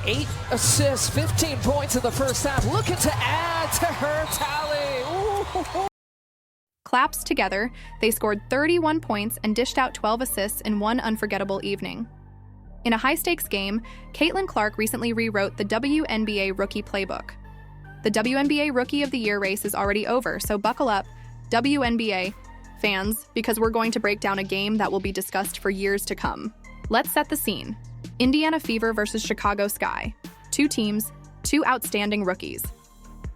8 assists, 15 points in the first half, looking to add to her tally. Ooh. Claps together, they scored 31 points and dished out 12 assists in one unforgettable evening. In a high-stakes game, Caitlin Clark recently rewrote the WNBA rookie playbook. The WNBA Rookie of the Year race is already over, so buckle up, WNBA fans, because we're going to break down a game that will be discussed for years to come. Let's set the scene. Indiana Fever versus Chicago Sky. Two teams, two outstanding rookies.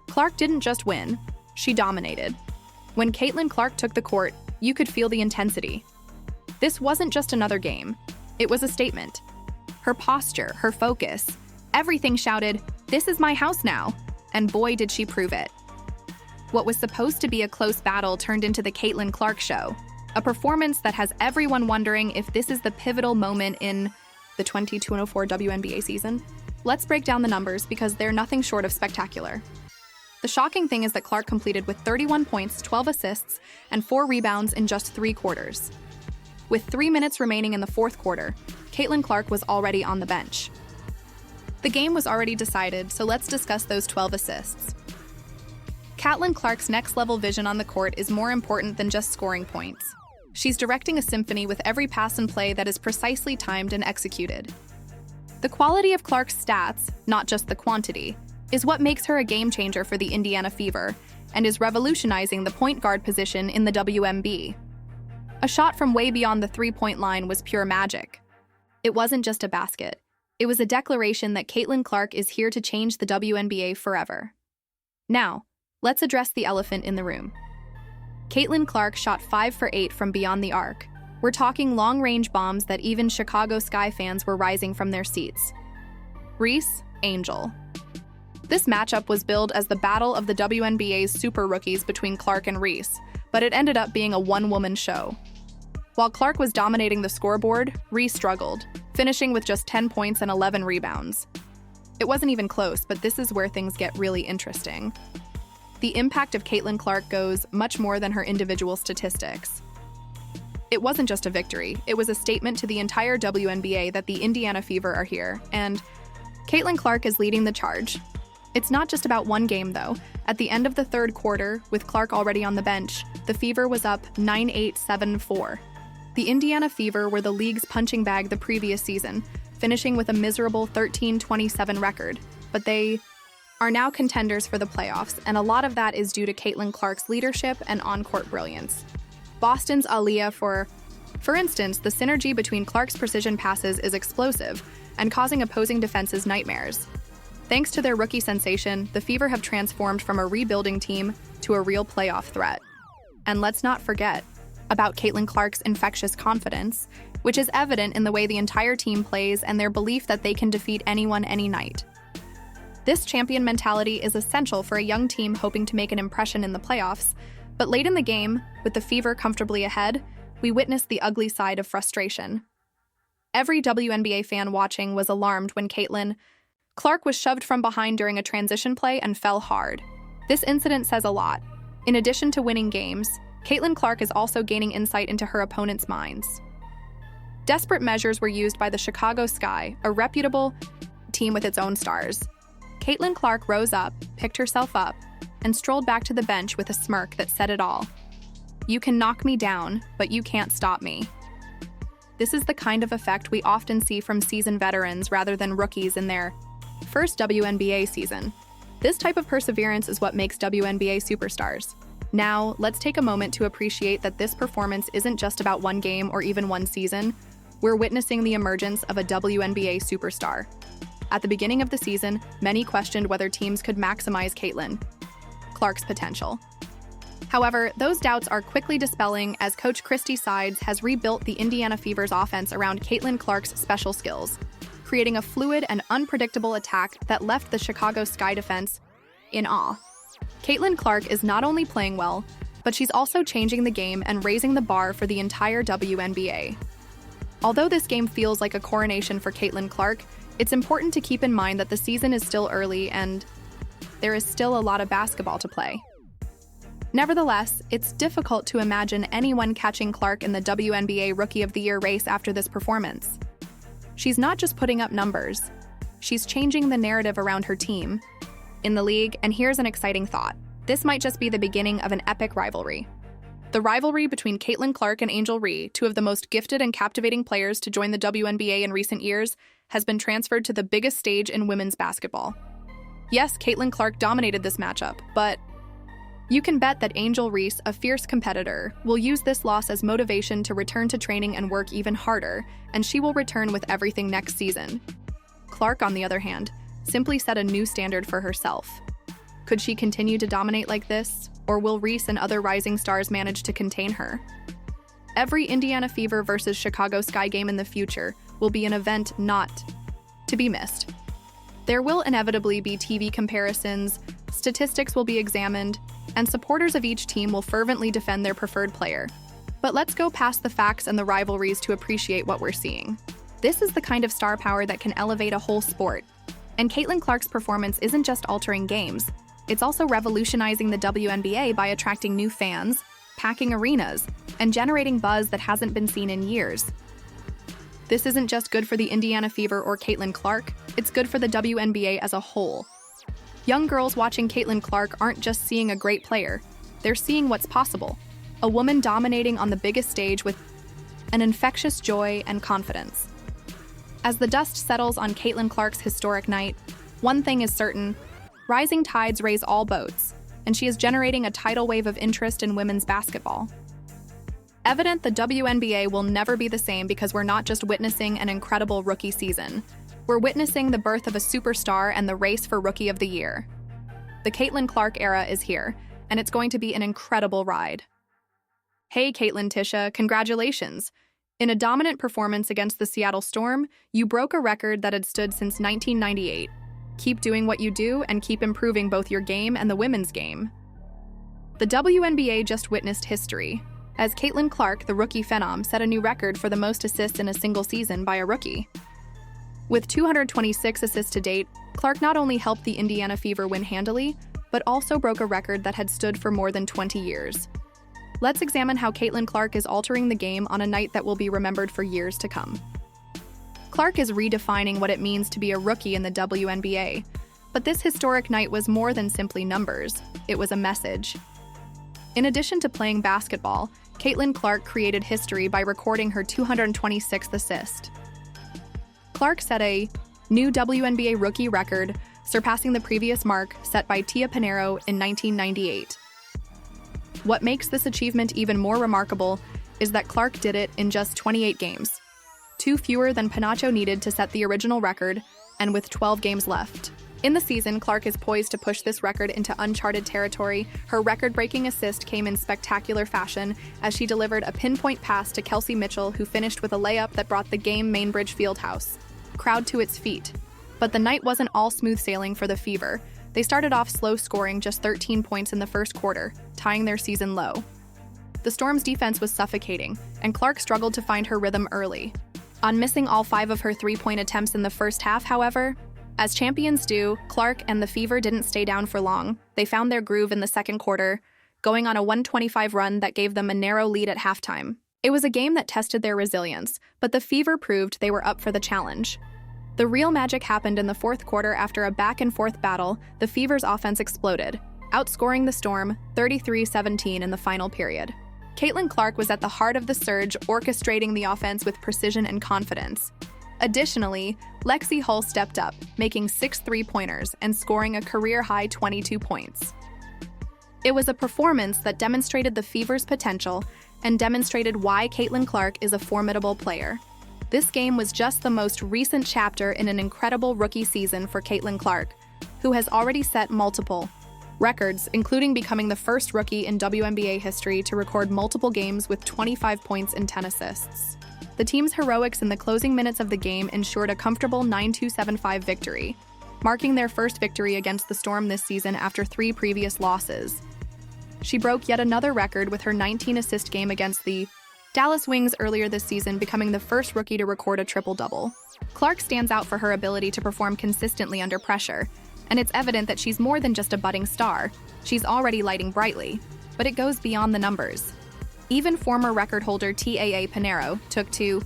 Clark didn't just win, she dominated. When Caitlin Clark took the court, you could feel the intensity. This wasn't just another game, it was a statement. Her posture, her focus, everything shouted, "This is my house now," and boy did she prove it. What was supposed to be a close battle turned into the Caitlin Clark show, a performance that has everyone wondering if this is the pivotal moment in the 22-04 WNBA season. Let's break down the numbers because they're nothing short of spectacular. The shocking thing is that Clark completed with 31 points, 12 assists, and 4 rebounds in just 3 quarters. With 3 minutes remaining in the fourth quarter, Caitlin Clark was already on the bench. The game was already decided, so let's discuss those 12 assists. Caitlin Clark's next-level vision on the court is more important than just scoring points. She's directing a symphony with every pass and play that is precisely timed and executed. The quality of Clark's stats, not just the quantity, is what makes her a game-changer for the Indiana Fever and is revolutionizing the point guard position in the WNBA. A shot from way beyond the three-point line was pure magic. It wasn't just a basket. It was a declaration that Caitlin Clark is here to change the WNBA forever. Now, let's address the elephant in the room. Caitlin Clark shot 5 for 8 from beyond the arc. We're talking long-range bombs that even Chicago Sky fans were rising from their seats. Reese, Angel. This matchup was billed as the battle of the WNBA's super rookies between Clark and Reese, but it ended up being a one-woman show. While Clark was dominating the scoreboard, Reese struggled, finishing with just 10 points and 11 rebounds. It wasn't even close, but this is where things get really interesting. The impact of Caitlin Clark goes much more than her individual statistics. It wasn't just a victory, it was a statement to the entire WNBA that the Indiana Fever are here, and Caitlin Clark is leading the charge. It's not just about one game, though. At the end of the third quarter, with Clark already on the bench, the Fever was up 9-8-7-4. The Indiana Fever were the league's punching bag the previous season, finishing with a miserable 13-27 record, but they are now contenders for the playoffs, and a lot of that is due to Caitlin Clark's leadership and on-court brilliance. Boston's Aaliyah, for instance, the synergy between Clark's precision passes is explosive and causing opposing defenses nightmares. Thanks to their rookie sensation, the Fever have transformed from a rebuilding team to a real playoff threat. And let's not forget about Caitlin Clark's infectious confidence, which is evident in the way the entire team plays and their belief that they can defeat anyone any night. This champion mentality is essential for a young team hoping to make an impression in the playoffs, but late in the game, with the Fever comfortably ahead, we witnessed the ugly side of frustration. Every WNBA fan watching was alarmed when Caitlin Clark was shoved from behind during a transition play and fell hard. This incident says a lot. In addition to winning games, Caitlin Clark is also gaining insight into her opponents' minds. Desperate measures were used by the Chicago Sky, a reputable team with its own stars. Caitlin Clark rose up, picked herself up, and strolled back to the bench with a smirk that said it all. "You can knock me down, but you can't stop me." This is the kind of effect we often see from seasoned veterans rather than rookies in their first WNBA season. This type of perseverance is what makes WNBA superstars. Now, let's take a moment to appreciate that this performance isn't just about one game or even one season. We're witnessing the emergence of a WNBA superstar. At the beginning of the season, many questioned whether teams could maximize Caitlin Clark's potential. However, those doubts are quickly dispelling as Coach Christy Sides has rebuilt the Indiana Fever's offense around Caitlin Clark's special skills, creating a fluid and unpredictable attack that left the Chicago Sky defense in awe. Caitlin Clark is not only playing well, but she's also changing the game and raising the bar for the entire WNBA. Although this game feels like a coronation for Caitlin Clark, it's important to keep in mind that the season is still early and there is still a lot of basketball to play. Nevertheless, it's difficult to imagine anyone catching Clark in the WNBA Rookie of the Year race after this performance. She's not just putting up numbers. she's changing the narrative around her team in the league, and here's an exciting thought. This might just be the beginning of an epic rivalry. The rivalry between Caitlin Clark and Angel Reese, two of the most gifted and captivating players to join the WNBA in recent years, has been transferred to the biggest stage in women's basketball. Yes, Caitlin Clark dominated this matchup, but you can bet that Angel Reese, a fierce competitor, will use this loss as motivation to return to training and work even harder, and she will return with everything next season. Clark, on the other hand, simply set a new standard for herself. Could she continue to dominate like this, or will Reese and other rising stars manage to contain her? Every Indiana Fever versus Chicago Sky game in the future will be an event not to be missed. There will inevitably be TV comparisons, statistics will be examined, and supporters of each team will fervently defend their preferred player. But let's go past the facts and the rivalries to appreciate what we're seeing. This is the kind of star power that can elevate a whole sport. And Caitlin Clark's performance isn't just altering games, it's also revolutionizing the WNBA by attracting new fans, packing arenas, and generating buzz that hasn't been seen in years. This isn't just good for the Indiana Fever or Caitlin Clark, it's good for the WNBA as a whole. Young girls watching Caitlin Clark aren't just seeing a great player, they're seeing what's possible. A woman dominating on the biggest stage with an infectious joy and confidence. As the dust settles on Caitlin Clark's historic night, one thing is certain: rising tides raise all boats, and she is generating a tidal wave of interest in women's basketball. Evident, the WNBA will never be the same because we're not just witnessing an incredible rookie season. We're witnessing the birth of a superstar and the race for Rookie of the Year. The Caitlin Clark era is here, and it's going to be an incredible ride. Hey Caitlin Tisha, congratulations! In a dominant performance against the Seattle Storm, you broke a record that had stood since 1998. Keep doing what you do and keep improving both your game and the women's game. The WNBA just witnessed history, as Caitlin Clark, the rookie phenom, set a new record for the most assists in a single season by a rookie. With 226 assists to date, Clark not only helped the Indiana Fever win handily, but also broke a record that had stood for more than 20 years. Let's examine how Caitlin Clark is altering the game on a night that will be remembered for years to come. Clark is redefining what it means to be a rookie in the WNBA, but this historic night was more than simply numbers, it was a message. In addition to playing basketball, Caitlin Clark created history by recording her 226th assist. Clark set a new WNBA rookie record, surpassing the previous mark set by Tia Pinheiro in 1998. What makes this achievement even more remarkable is that Clark did it in just 28 games, 2 fewer than Panacho needed to set the original record, and with 12 games left. In the season, Clark is poised to push this record into uncharted territory. Her record-breaking assist came in spectacular fashion as she delivered a pinpoint pass to Kelsey Mitchell, who finished with a layup that brought the game Mainbridge Fieldhouse crowd to its feet. But the night wasn't all smooth sailing for the Fever. They started off slow, scoring just 13 points in the first quarter, tying their season low. The Storm's defense was suffocating, and Clark struggled to find her rhythm early. On missing all 5 of her 3-point attempts in the first half, however, as champions do, Clark and the Fever didn't stay down for long. They found their groove in the second quarter, going on a 125 run that gave them a narrow lead at halftime. It was a game that tested their resilience, but the Fever proved they were up for the challenge. The real magic happened in the fourth quarter. After a back-and-forth battle, the Fever's offense exploded, outscoring the Storm 33-17 in the final period. Caitlin Clark was at the heart of the surge, orchestrating the offense with precision and confidence. Additionally, Lexi Hull stepped up, making 6 3-pointers and scoring a career-high 22 points. It was a performance that demonstrated the Fever's potential and demonstrated why Caitlin Clark is a formidable player. This game was just the most recent chapter in an incredible rookie season for Caitlin Clark, who has already set multiple records, including becoming the first rookie in WNBA history to record multiple games with 25 points and 10 assists. The team's heroics in the closing minutes of the game ensured a comfortable 9-2-7-5 victory, marking their first victory against the Storm this season after 3 previous losses. She broke yet another record with her 19-assist game against the Dallas Wings earlier this season, becoming the first rookie to record a triple-double. Clark stands out for her ability to perform consistently under pressure, and it's evident that she's more than just a budding star. She's already lighting brightly, but it goes beyond the numbers. Even former record holder Tia Pinheiro took to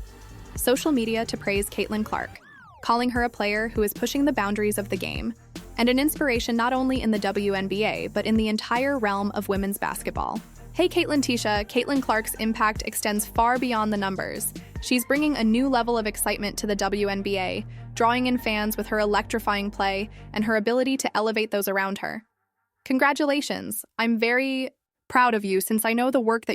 social media to praise Caitlin Clark. calling her a player who is pushing the boundaries of the game, and an inspiration not only in the WNBA, but in the entire realm of women's basketball. Hey Caitlin Tisha, Caitlin Clark's impact extends far beyond the numbers. She's bringing a new level of excitement to the WNBA, drawing in fans with her electrifying play and her ability to elevate those around her. Congratulations! I'm very proud of you since I know the work that